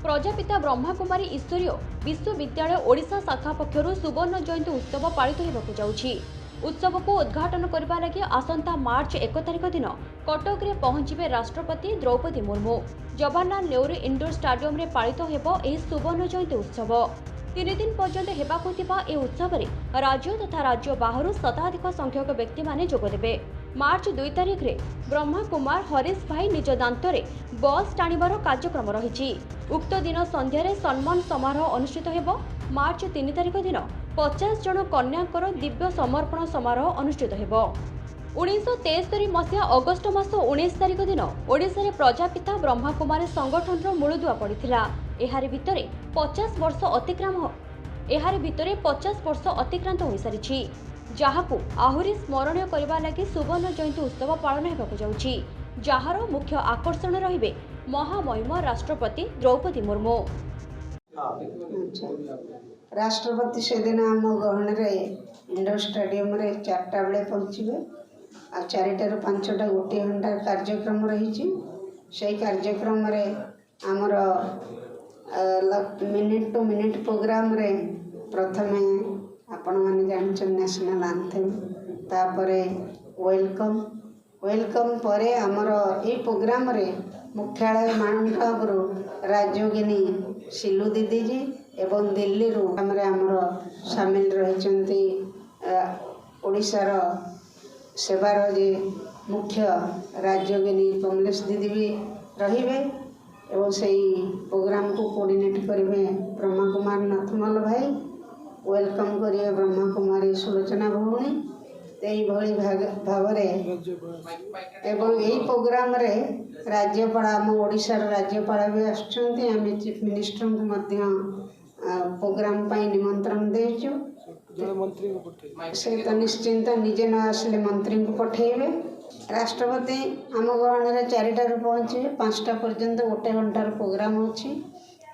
प्रजापिता ब्रह्माकुमारी ईश्वरीय विश्वविद्यालय ओडिशा शाखा पक्षर सुवर्ण जयंती उत्सव पालित होगाकू जाउछि। उत्सव को उद्घाटन करने लगी आसंता मार्च 1 तारिख दिन कटक रे पहुंचे राष्ट्रपति द्रौपदी मुर्मू। जवाहरलाल नेहरू इंडोर स्टाडियम रे पालित हेबो एही सुवर्ण जयंती उत्सव। 3 दिन पर्यंत हेबाकू थिबा ए उत्सव रे राज्य तथा राज्य बाहर शताधिक संख्यक व्यक्ति माने जोग देबे। मार्च 2 तारिख रे ब्रह्मा कुमार हरीश भाई निज दांतरे बस टाणीबार कार्यक्रम रही। उक्त दिन संध्यारे सम्मान समारोह अनुष्ठित हेबो। मार्च 3 तारिख दिन 50 जन कन्याकर दिव्य समर्पण समारोह अनुष्ठित हेबो। 1973 मसीहा अगस्ट मास 19 तारिख दिन ओडिशा रे प्रजापिता ब्रह्माकुमारी संगठन मूलदुआ पड़िथिला। एहारे भितरे 50 वर्ष अतिक्रांत हो सारिछि, जहाकू आहुरी स्मरणीय करबा लागि सुवर्ण जयंती उत्सव पालन हेबाकू जाउछि, जहार मुख्य आकर्षण रहिबे महामहिम राष्ट्रपति द्रौपदी मुर्मू। राष्ट्रपति से दिन आम गहन इंडोर स्टाडियम रे 4टा बेले पहुँचे आ 4टारू 5टा गोटे घंटा कार्यक्रम रही। से कार्यक्रम रे आमर मिनिट टू मिनिट प्रोग्राम रे प्रथमे आपण माने जानछन नेशनल आंथेम, तापरे वेलकम परे आमर ए प्रोग्राम रे मुख्यालय मानकाबरू राजयोगिनी सिलू दीदी जी एवं दिल्ली रू हमरे आमर शामिल रहिचंती ओडिशार सेवार जे मुख्य राजयोगिनी कमलेश दीदी भी रहिबे एवं सही प्रोग्राम को कोऑर्डिनेट करिवे ब्रह्मा कुमार नाथमल भाई। वेलकम करिए ब्रह्मा कुमारी सुलोचना भौणी। यही भाव एवं यही प्रोग्राम रे राज्यपाल आम ओडिशार राज्यपाल भी आसुचंती। आम चीफ मिनिस्टर को मध्य प्रोग्राम पाई निमंत्रण देचु। से तो निश्चिंत निजे न आसले मंत्री को पठेबे। राष्ट्रपति आम गहन रे 4टारू पहुँचे 5टा पर्यंत गोटे घंटार प्रोग्राम अच्छी।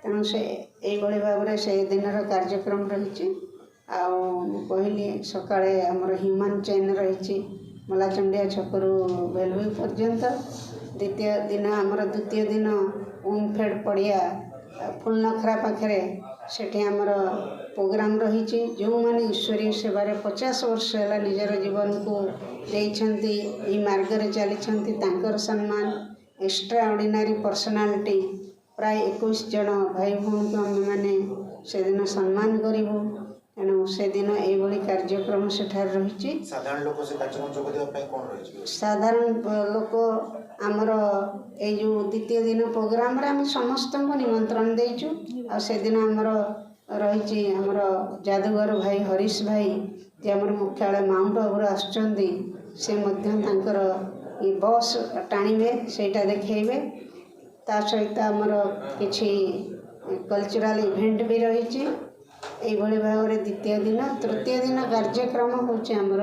तेणु से यही भाव से दिन कार्यक्रम रही। कहली सकाळे आमर ह्यूमान चेन रही मलाचंडिया छकरू बेलवी पर्यंत। द्वितीय दिन ओमफेड पड़िया फुलनखरा पाखे सेठी आमर प्रोग्राम रही। जो मैंने ईश्वरीय सेवारे 50 वर्ष है निजर जीवन को देइछंती ई मार्ग रे चली तांकर सम्मान एक्स्ट्रा ऑर्डिनरी पर्सनालिटी प्राय 21 जन भाई भौणी को आम मैंने से दिन सम्मान करूँ। तेणु से दिन ये कार्यक्रम सेठार रही। साधारण लोक आमर ये जो द्वितीय दिन प्रोग्राम रे आम समस्त निमंत्रण देचु। आ से दिन आमर रही आमर जादूगर भाई हरीश भाई जे आमर मुख्यालय माउंट आबू आसुचंदी से तांकर ये बस टाणीबे सेटा देखेबे। ता सहित आमर किछि कल्चरल इवेंट भी रही। यही भाव में द्वितीय दिन तृतीय दिन कार्यक्रम होचे आमर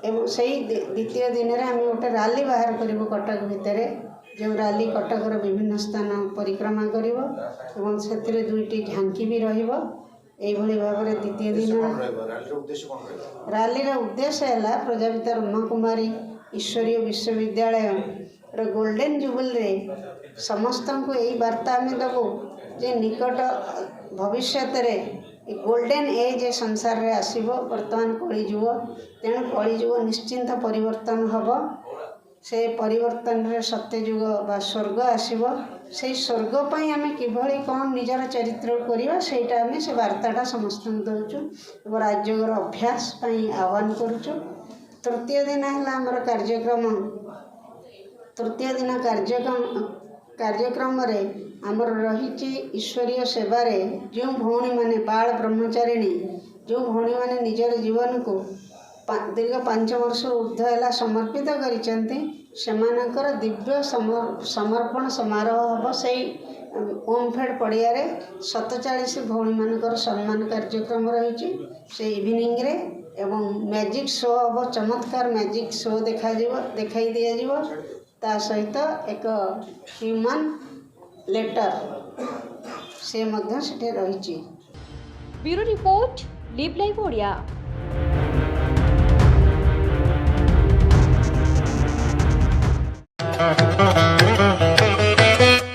एवं सही द्वितीय दिन रे आम गोटे रैली बाहर करूँ कटक भितर। जो रैली कटकर विभिन्न स्थान परिक्रमा करिवो से 2टी झांकी भी रहिबो। यही भाव में द्वितीय दिन रैली उद्देश्य है प्रजापिता ब्रह्मा कुमारी ईश्वरीय विश्वविद्यालय रो गोल्डन जुबली रे समस्त को यही वार्ता आम देवु जे निकट भविष्य रे गोल्डन एज संसार रे आसीबो। वर्तमान कलिजुग, तेणु कलिजुग निश्चिंत परिवर्तन हबो। से परिवर्तन रे सत्यजुग बा स्वर्ग आसीबो। से स्वर्ग पई आमे किभली कोन निजर चरित्र करिवा सेटा आमे से वार्ताटा समस्त दउचु और राज्यगर अभ्यास पई आह्वान करूचु। तृतीय दिन है हमर कार्यक्रम। तृतीय दिन कार्यक्रम रे आमर रही ईश्वरीय सेवारे जो भौणी माने बाल ब्रह्मचारिणी जो भौणी माने निजर जीवन को दीर्घ 5 वर्ष ऊर्ध्व है समर्पित करिसेंती सेमानकर दिव्य समर्पण समारोह हम से ओमफेड पड़िया रे 47 भौणी मानकर सम्मान कार्यक्रम रही। से इवनिंग रे एवं मैजिक शो हम चमत्कार मैजिक शो देखाई दिया ता सहित एक ह्यूमन लेटर से मध्य सेठे रही। Bureau report live live Odia.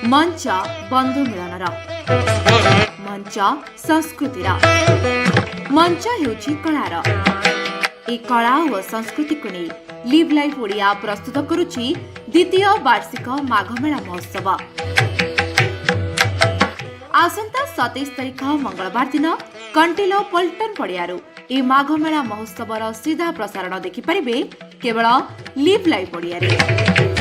मंच बंधु मिलनर मंच संस्कृतिर मंच हेउछि कलार ए कला और संस्कृति को नहीं लिव लाइफ ओडिया प्रस्तुत करुछि द्वितीय वार्षिक माघ मेला महोत्सव। आसंता 27 तारिख मंगलवार दिन कंटिलो पल्टन पड़ियारू ए माघ मेला महोत्सवर सीधा प्रसारण देखिपारे केवल लिव लाइव ओडिया।